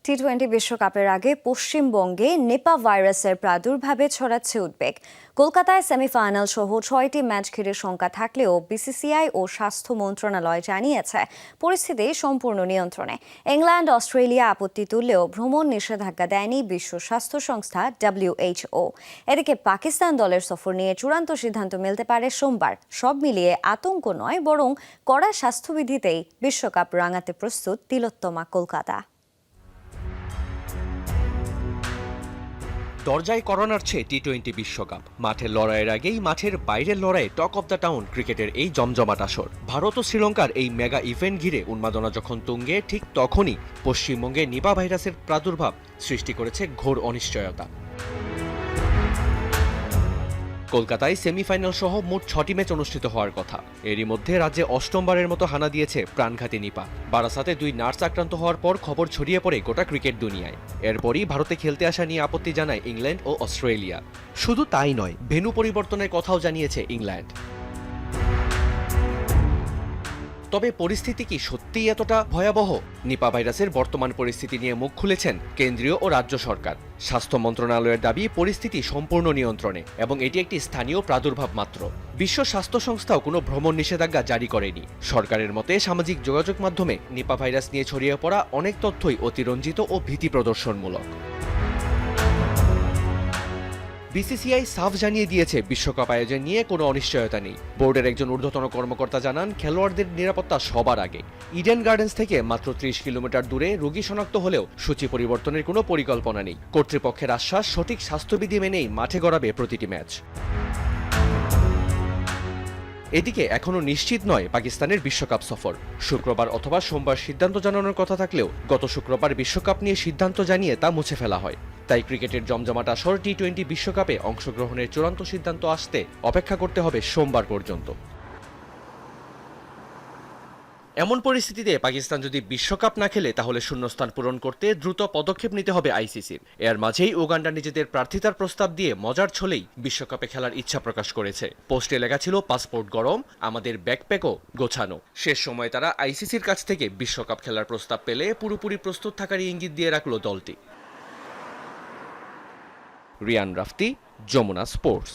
টি-20 বিশ্বকাপের আগে পশ্চিমবঙ্গে নিপা ভাইরাসের প্রাদুর্ভাবে ছড়াচ্ছে উদ্বেগ। কলকাতায় সেমিফাইনাল সহ 6টি ম্যাচ ঘিরে শঙ্কা থাকলেও বিসিসিআই ও স্বাস্থ্য মন্ত্রণালয় জানিয়েছে পরিস্থিতি সম্পূর্ণ নিয়ন্ত্রণে। ইংল্যান্ড অস্ট্রেলিয়া আপত্তি তুললেও ভ্রমণ নিষেধাজ্ঞা দেয়নি বিশ্ব স্বাস্থ্য সংস্থা WHO। এদিকে পাকিস্তান দলের সফর নিয়ে চূড়ান্ত সিদ্ধান্ত মিলতে পারে সোমবার। সব মিলিয়ে আতঙ্ক নয়, বরং কড়া স্বাস্থ্যবিধিতেই বিশ্বকাপ রাঙাতে প্রস্তুত তিলোত্তমা কলকাতা। দরজায় কড়া নাড়ছে টি-20 বিশ্বকাপ। মাঠের লড়াইয়ের আগেই মাঠের বাইরের লড়াইয়ে টক অব দ্য টাউন ক্রিকেটের এই জমজমাট আসর। ভারত ও শ্রীলঙ্কার এই মেগা ইভেন্ট ঘিরে উন্মাদনা যখন তুঙ্গে, ঠিক তখনই পশ্চিমবঙ্গে নিপা ভাইরাসের প্রাদুর্ভাব সৃষ্টি করেছে ঘোর অনিশ্চয়তা। কলকাতায় সেমিফাইনাল সহ মোট 6টি ম্যাচ অনুষ্ঠিত হওয়ার কথা। এরই মধ্যে রাজ্যে অষ্টমবারের মতো হানা দিয়েছে প্রাণঘাতী নিপা। বারাসাতে 2 নার্স আক্রান্ত হওয়ার পর খবর ছড়িয়ে পড়ে গোটা ক্রিকেট দুনিয়ায়। এরপরই ভারতে খেলতে আসা নিয়ে আপত্তি জানায় ইংল্যান্ড ও অস্ট্রেলিয়া। শুধু তাই নয়, ভেন্যু পরিবর্তনের কথাও জানিয়েছে ইংল্যান্ড। তবে পরিস্থিতি কি সত্যিই এতটা ভয়াবহ? নিপা ভাইরাসের বর্তমান পরিস্থিতি নিয়ে মুখ খুলেছেন কেন্দ্রীয় ও রাজ্য সরকার। স্বাস্থ্য মন্ত্রণালয়ের দাবি, পরিস্থিতি সম্পূর্ণ নিয়ন্ত্রণে এবং এটি একটি স্থানীয় প্রাদুর্ভাব মাত্র। বিশ্ব স্বাস্থ্য সংস্থাও কোনো ভ্রমণ নিষেধাজ্ঞা জারি করেনি। সরকারের মতে সামাজিক যোগাযোগ মাধ্যমে নিপা ভাইরাস নিয়ে ছড়িয়ে পড়া অনেক তথ্যই অতিরঞ্জিত ও ভীতি প্রদর্শনমূলক। বিসিসিআই সাফ জানিয়ে দিয়েছে বিশ্বকাপ আয়োজন নিয়ে কোনো অনিশ্চয়তা নেই। বোর্ডের একজন ঊর্ধ্বতন কর্মকর্তা জানান, খেলোয়াড়দের নিরাপত্তা সবার আগে। ইডেন গার্ডেন্স থেকে মাত্র 30 কিলোমিটার দূরে রোগী শনাক্ত হলেও সূচি পরিবর্তনের কোনো পরিকল্পনা নেই। কর্তৃপক্ষের আশ্বাস, সঠিক স্বাস্থ্যবিধি মেনেই মাঠে গড়াবে প্রতিটি ম্যাচ। এদিকে এখনো নিশ্চিত নয় পাকিস্তানের বিশ্বকাপ সফর। শুক্রবার অথবা সোমবার সিদ্ধান্ত জানানোর কথা থাকলেও গত শুক্রবার বিশ্বকাপ নিয়ে সিদ্ধান্ত জানিয়ে তা মুছে ফেলা হয়। তাই ক্রিকেটের জমজমাট আসর টি-20 বিশ্বকাপে অংশগ্রহণের চূড়ান্ত সিদ্ধান্ত আসতে অপেক্ষা করতে হবে সোমবার পর্যন্ত। এমন পরিস্থিতিতে পাকিস্তান যদি বিশ্বকাপ না খেলে তাহলে শূন্যস্থান পূরণ করতে দ্রুত পদক্ষেপ নিতে হবে আইসিসির। এর মাঝেই উগান্ডা নিজেদের প্রার্থিতার প্রস্তাব দিয়ে মজার ছলেই বিশ্বকাপে খেলার ইচ্ছা প্রকাশ করেছে। পোস্টে লেখা ছিল, পাসপোর্ট গরম, আমাদের ব্যাকপ্যাকও গোছানো। শেষ সময় তারা আইসিসির কাছ থেকে বিশ্বকাপ খেলার প্রস্তাব পেলে পুরোপুরি প্রস্তুত থাকার ইঙ্গিত দিয়ে রাখলো দলটি। রিয়ান রাফতি, যমুনা স্পোর্টস।